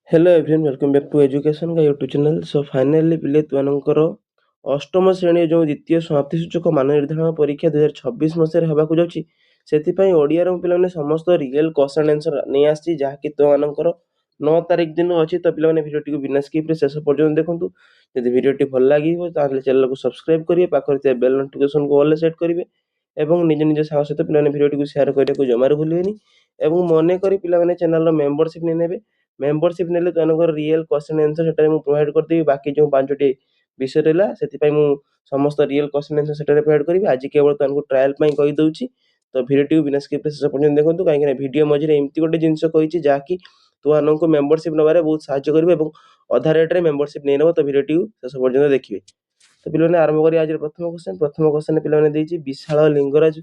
Hello everyone welcome back to education का YouTube channel. So finally पिले तुमर अष्टम श्रेणी जो द्वितीय समाप्ति सूचक मान निर्धारण परीक्षा 2026 मसीह होगा से ओडिया पे समस्त रियल क्वेश्चन आंसर नहीं आसी जहाँकि तुमर 9 तारिख दिन अच्छी। तो पे भिडियो बिना स्किप शेष पर्यटन देखूँ। जब भिडियो भल लगे चैनल को सब्सक्राइब करेंगे, पाखे बेल नोटिफिकेशन को ऑल सेट करेंगे और निज निज सांग सहित पे भिडियो सेयार करने को जमार भूलें। मन कर पे चैनल मेंबरशिप नहीं ने मेंबरशिप नेले तुमको रियल क्वेश्चन आंसर से प्रोवाइड करदेवी। बाकी जो 5टी विषय रहा से समस्त रियल क्वेश्चन आंसर से प्रोवाइड करी। आज केवल तुमको ट्रायल कहीदे। तो भिडियो बिना स्किप शेष पर्यटन देखो कहीं भिडियो मझे एमती गोटे जिनस कही जहाँकि तुमको मेंबरशिप नबार बहुत साहय कर अधा रेट्रे मेंबरशिप नहीं नब। तो भिडियो शेष पर्यटन देखिए। तो पे आरंभ करें आज प्रथम क्वेश्चन पे विशाल लिंगराज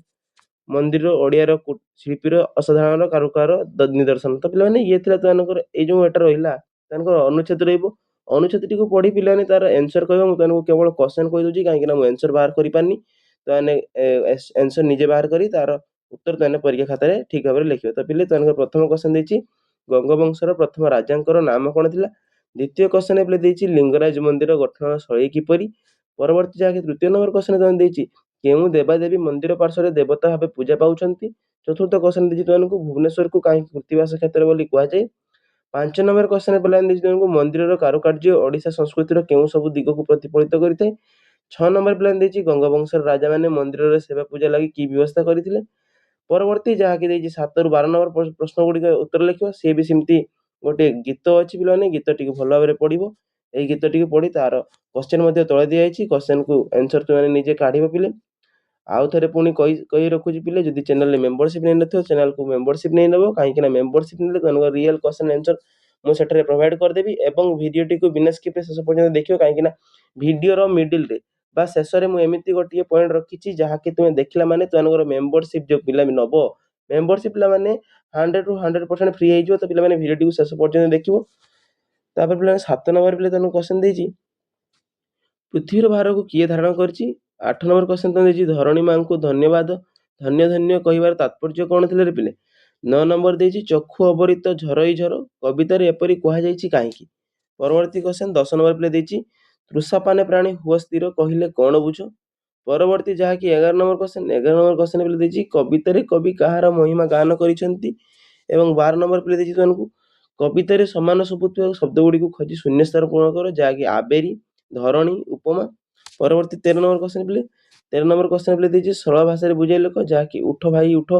मंदिर ओडिया शिल्पीर असाधारण कारुकार निदर्शन। तो पे ये तुमको ये जो एटा रहा अनुच्छेद अनुच्छेद टी पढ़ी पे तार एनसर कह केवल क्वेश्चन कहीदे कहीं एनसर बाहर कर पानी। तो एनसर निजे बाहर कर तार उत्तर तुमने परीक्षा खाता ठीक भाव में लिखे। तो पे तुमको प्रथम क्वेश्चन देती गंगवंशर प्रथम राजा नाम कौन थी। द्वितीय क्वेश्चन पे लिंगराज मंदिर गठन शैली किपरि। परवर्ती जहाँकि तृतीय नंबर क्वेश्चन तुमने केउ देवादेवी मंदिर पार्श्व देवता भाव पूजा पाउछंती। चतुर्थ क्वेश्चन देती तुमको भुवनेश्वर को कहीं कृतिवास क्षेत्र बोली कहुए। 5 नंबर क्वेश्चन पे तुमको मंदिर कारुकार्य ओडिशा संस्कृतिर केउ सब दिग को प्रतिफलित करते। 6 नंबर पे देती गंगवंशर राजा मैंने मंदिर सेवा पूजा लगी की व्यवस्था करते। परवर्ती जहाँकि 7 ରୁ 12 नंबर प्रश्न गुड़िक उत्तर लिख सी भी सेमती गोटे गीत अच्छी पे गीत टी भल भाव में पढ़ो। यही गीत टी पढ़ी तार क्वेश्चन तले दिखाई क्वेश्चन को आंसर तुमने निजे काढ़ पे। आउ थे पुणी कही रखुची पे जब चैनल मेंबरशिप नहीं नथियो चैनल को मेंबरशिप नहीं नब कहीं मेंबरशिप ने तुमको रियल क्वेश्चन आंसर मुझे प्रोवाइड करदेवी। और भिडियो को बिना स्किप शेष पर्यटन देखिए कहीं भिडियो मिडिल रे बा शेष में मुझे गोटे पॉइंट रखी जहाँकि तुम्हें देखला माने तुमको मेंबरशिप जो पिला नब मेंबरशिप पे 100 ରୁ 100% फ्री हो। तो पे भिडियो शेष पर्यटन देखिए। पे 7 नंबर पे तुमको क्वेश्चन देती पृथ्वीर भार को किए धारण कर। 8 नंबर क्वेश्चन तुम देती धरणी माँ को धन्यवाद धन्य धन्य कहबार तात्पर्य कौन थे पे। 9 नंबर देती चक्षु अवरित झरई झर कवितार एपरी कहुई कहीं। परवर्ती क्वेश्चन 10 नंबर पे देती तृषापाने प्राणी हुआ स्थिर कहले कौन बुझ। परवर्ती जहाँकि 11 नंबर क्वेश्चन पे देती कवितार कवि कहार महिमा गान कर। 12 नंबर पे देती तुमको कवितार समान सबुत शब्द गुड़ी खोजी शून्य स्थान पूर्ण कर जहाँकि आबेरी धरणी उपमा। परवर्ती 13 नंबर क्वेश्चन पे देती सरल भाषा बुझे लोक जहाँकि उठ भाई उठ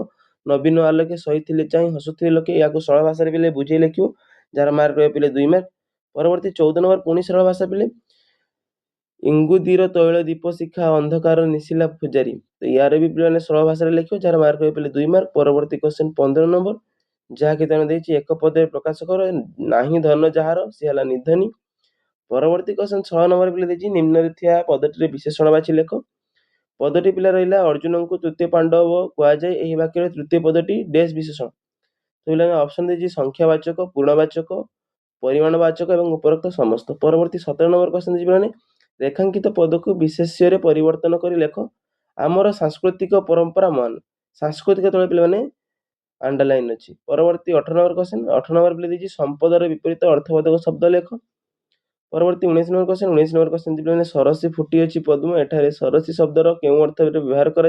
नवीन आलोके सही चाहे हसुवे लोके या सरल भाषा पे बुझे लिख जार मार्क रहा पे 2 मार्क। परवर्ती 14 नंबर पुणी सरल भाषा पे इंगुदीर तैल दीप शिखा अंधकार निशिला पूजारी। तो यार भी पे सरल भाषा लिख जार मार्क रहा पे 2 मार्क। परवर्ती क्वेश्चन 15 नंबर जहाँकि तुम देती एक पद प्रकाश कर नाही धन जार सी है निधनी। परवर्ती क्वेश्चन 6 नंबर पे देती निम्न थिया पदटी विशेषण बाछी लेख। पदटी पिला रहा अर्जुन को तृतीय पांडव कहुए यही वाक्य तृतीय पदटी डैश विशेषण। तो पे ऑप्शन देती संख्यावाचक पूर्णवाचक परिमाणवाचक और उपरोक्त समस्त। परवर्ती 17 नंबर क्वेश्चन देती रेखांकित पद को विशेष्य परिवर्तन कर लेख आमर सांस्कृतिक परंपरा मान सांस्कृतिक तले पे अंडरलाइन अच्छी। परवर्ती 18 नंबर क्वेश्चन 18 नंबर पे देती संपदर विपरीत अर्थवादक शब्द लेख। परवर्ती 19 नंबर क्वेश्चन सरसी फुटी अच्छी पद्म एठारे सरसी शब्दर केउ अर्थ व्यवहार कर।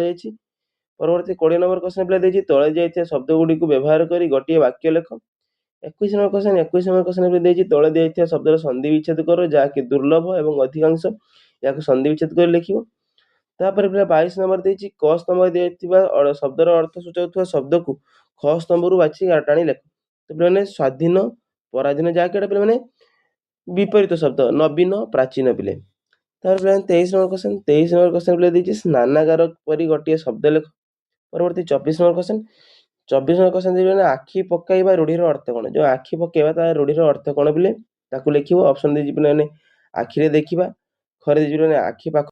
परवर्ती 20 नंबर क्वेश्चन पे देती तले जाइए शब्द गुड़ी को व्यवहार कर गोटे वाक्य लेख। 21 नंबर क्वेश्चन पे देती तले दिया शब्दर संधि विच्छेद कर जहाँकि दुर्लभ और अधिकांश या संधि विच्छेद कर लिख। तापर 22 नंबर देती क स्तंभ दिया शब्दर अर्थ सूचाऊा शब्द को ख स्तंभ बाछी टाणी लेख। तो पे स्वाधीन पराधीन जहाँकि पे विपरीत शब्द नवीन प्राचीन पिले। 23 नंबर क्वेश्चन पे देती स्नानागार परी गोटे शब्द लेख। परवर्ती 24 नंबर क्वेश्चन देखिए आखि पकाइबा रूढ़ीर अर्थ कौन। जो आखि पकाइबा रूढ़ीर अर्थ कौन पे लिख। ऑप्शन दीजिए आखिरे देखा खरे दीजिए आखि पाख